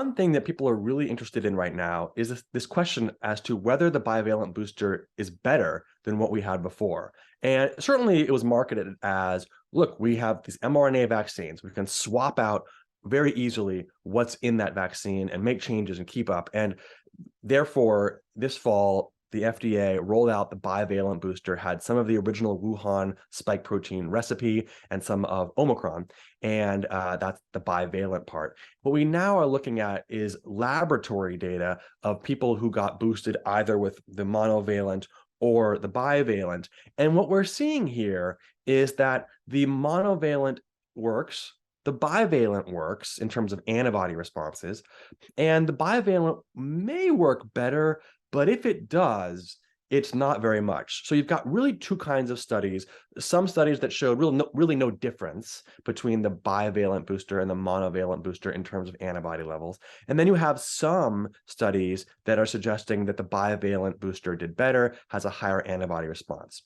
one thing that people are really interested in right now is this question as to whether the bivalent booster is better than what we had before. And certainly it was marketed as, look, we have these mRNA vaccines. We can swap out very easily what's in that vaccine and make changes and keep up. And therefore, this fall, the FDA rolled out the bivalent booster, had some of the original Wuhan spike protein recipe and some of Omicron, and that's the bivalent part. What we now are looking at is laboratory data of people who got boosted either with the monovalent or the bivalent. And what we're seeing here is that the monovalent works, the bivalent works in terms of antibody responses, and the bivalent may work better, but if it does, it's not very much. So you've got really two kinds of studies. Some studies that showed really no difference between the bivalent booster and the monovalent booster in terms of antibody levels. And then you have some studies that are suggesting that the bivalent booster did better, has a higher antibody response.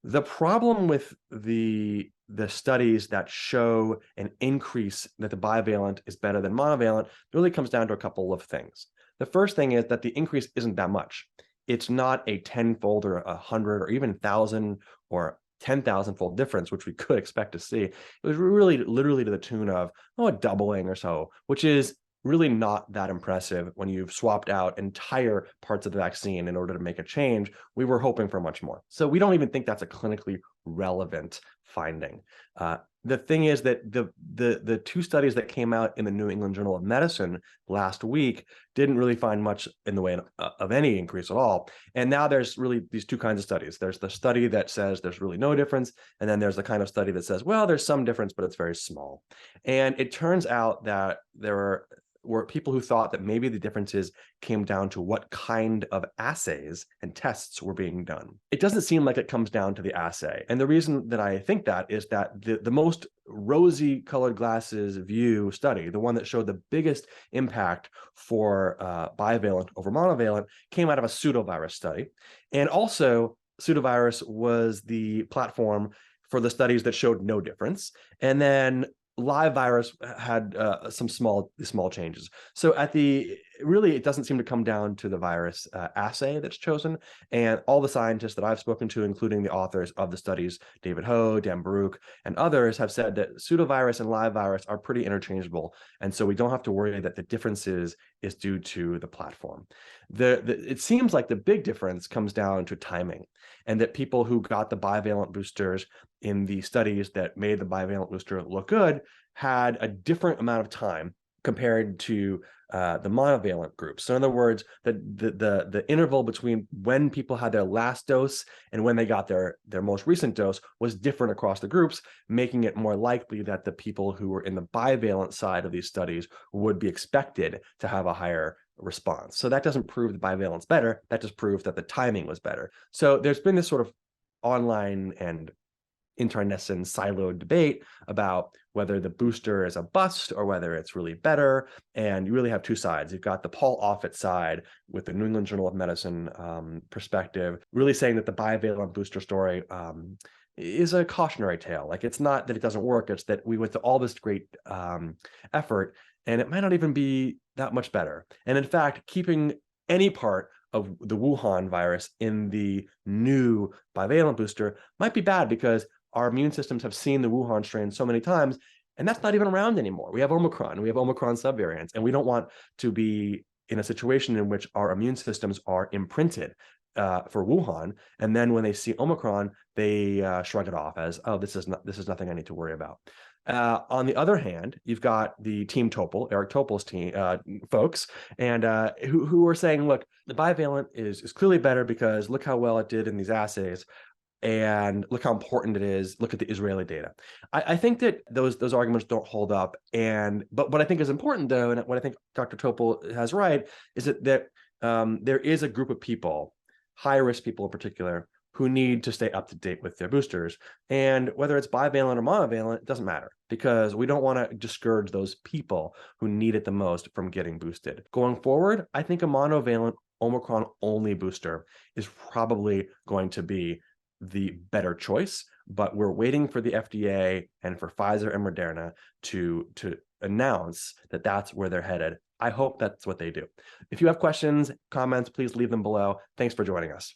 The problem with the studies that show an increase that the bivalent is better than monovalent really comes down to a couple of things. The first thing is that the increase isn't that much. It's not a 10-fold or 100 or even 1,000 or 10,000-fold difference, which we could expect to see. It was really literally to the tune of a doubling or so, which is really not that impressive when you've swapped out entire parts of the vaccine in order to make a change. We were hoping for much more. So we don't even think that's a clinically relevant finding. The thing is that the two studies that came out in the New England Journal of Medicine last week didn't really find much in the way of any increase at all. And now there's really these two kinds of studies. There's the study that says there's really no difference, and then there's the kind of study that says, well, there's some difference, but it's very small. And it turns out that there were people who thought that maybe the differences came down to what kind of assays and tests were being done. It doesn't seem like it comes down to the assay. And the reason that I think that is that the most rosy colored glasses view study, the one that showed the biggest impact for bivalent over monovalent, came out of a pseudovirus study. And also, pseudovirus was the platform for the studies that showed no difference. And then live virus had some small changes. So really, it doesn't seem to come down to the virus assay that's chosen. And all the scientists that I've spoken to, including the authors of the studies, David Ho, Dan Baruch, and others, have said that pseudovirus and live virus are pretty interchangeable. And so we don't have to worry that the differences is due to the platform. It seems like the big difference comes down to timing, and that people who got the bivalent boosters in the studies that made the bivalent booster look good had a different amount of time compared to the monovalent group. So in other words, the interval between when people had their last dose and when they got their most recent dose was different across the groups, making it more likely that the people who were in the bivalent side of these studies would be expected to have a higher response. So that doesn't prove the bivalent's better. That just proves that the timing was better. So there's been this sort of online and internecine siloed debate about whether the booster is a bust or whether it's really better. And you really have two sides. You've got the Paul Offit side with the New England Journal of Medicine perspective, really saying that the bivalent booster story is a cautionary tale. Like, it's not that it doesn't work, it's that we went to all this great effort and it might not even be that much better. And in fact, keeping any part of the Wuhan virus in the new bivalent booster might be bad, because our immune systems have seen the Wuhan strain so many times, and that's not even around anymore. We have Omicron, we have Omicron subvariants, and we don't want to be in a situation in which our immune systems are imprinted for Wuhan, and then when they see Omicron, they shrug it off as, oh, this is nothing I need to worry about. On the other hand, you've got the Team Topol, Eric Topol's team folks, and who are saying, look, the bivalent is clearly better because look how well it did in these assays, and look how important it is. Look at the Israeli data. I think that those arguments don't hold up. But what I think is important, though, and what I think Dr. Topol has right, is that there is a group of people, high-risk people in particular, who need to stay up to date with their boosters. And whether it's bivalent or monovalent, it doesn't matter, because we don't want to discourage those people who need it the most from getting boosted. Going forward, I think a monovalent Omicron-only booster is probably going to be the better choice, but we're waiting for the FDA and for Pfizer and Moderna to announce that that's where they're headed. I hope that's what they do. If you have questions, comments, please leave them below. Thanks for joining us.